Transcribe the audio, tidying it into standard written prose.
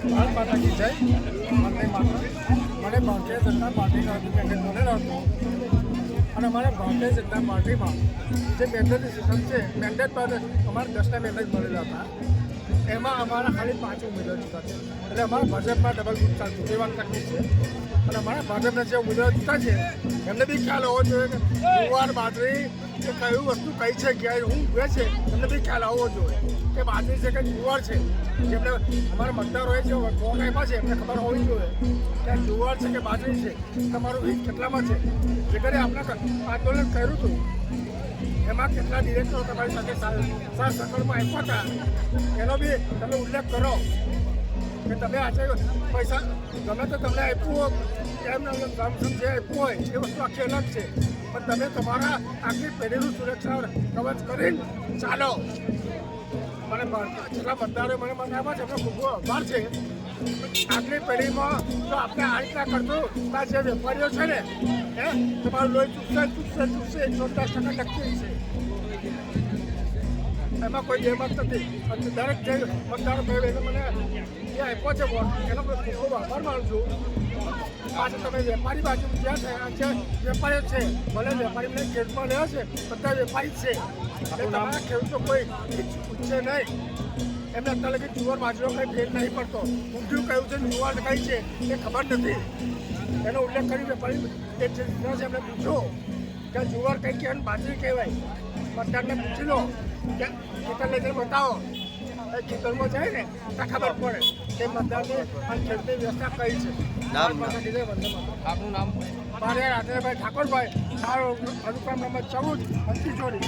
ભારત માતા કી જય. વંદે માતરમ. મને ભારતીય જનતા પાર્ટીનો મેન્ડેટ મળેલો હતો અને મને ભારતીય જનતા પાર્ટીમાં જે મેન્ડેટની સિસ્ટમ છે મેન્ડેટ પર અમારે 10ના મેન્ડેટ મળેલા હતા. એમાં અમારા ખાલી 5 ઉમેદવાર જીતા છે. એટલે અમારા ભાજપમાં ડબલ બૂથ ચાલતું એ વાત તકલીફ છે. અને અમારા ભાજપના જે ઉમેદવાર જીતા છે એમને બી ખ્યાલ હોવો જોઈએ કે જુવાર બાજરી કે કયું વસ્તુ કઈ છે ક્યારે હું ઉભે છે એમને બી ખ્યાલ હોવો જોઈએ કે બાજરી છે કે જુવાર છે. જેમને અમારા મતદાર હોય છે વોટ આપ્યા છે એમને ખબર હોવી જોઈએ કે જુવાર છે કે બાજરી છે તમારું હિત કેટલામાં છે. જે કરી આપણે આંદોલન કર્યું હતું એમાં કેટલા ડિરેક્ટરો તમારી સાથે સાર સકળમાં આપ્યા હતા એનો બી તમે ઉલ્લેખ કરો કે તમે આજે પૈસા ગમે તો તમને આપ્યું એમને ગામસમ જે આપ્યું હોય એ વસ્તુ આખી અલગ છે. પણ તમે તમારા આખી પેઢીનું સુરક્ષા કવચ કરીને ચાલો. મને જેટલા મતદારો મને મત આપ્યા છે એમનો ખૂબ ખૂબ આભાર છે. આગલી પેઢીમાં તો આપણે આ રીતના કરતું આ જે વેપારીઓ છે ને તમારું લોહી ચૂકશે 110% નક્કી છે. એમાં કોઈ જેમત નથી. દરેક જે મતદારો ભાઈ એને મને જે આપ્યો છે વોટ એનો ખૂબ ખૂબ આભાર માનું છું. પાછળ તમે વેપારી બાજુ જ્યાં છે વેપારીઓ છે ભલે વેપારીને ખેડૂતમાં લેવા છે બધા વેપારી જ છે. તમારા ખેડૂતો કોઈ પૂછશે નહીં. એમને અત્યારે લગી જુવાર બાજરો કંઈ ફેર નહીં પડતો. ઊંધિયું કયું છે જુવાર કઈ છે એ ખબર નથી. એનો ઉલ્લેખ કરી વેપારી એક છે એમને પૂછો કે જુવાર કઈ કહેવાય બાજરી કહેવાય. મતદારને પૂછી લો કે ખેતર લઈ જઈને બતાવો એ ખેતરમાં જાય ને તો ખબર પડે કે મતદારને અને ખેડૂતની વ્યવસ્થા કઈ છે. આપનું નામ? મારે રાધેભાઈ ઠાકોરભાઈ, મારો અનુક્રમ નંબર 14 અંતિચોરી.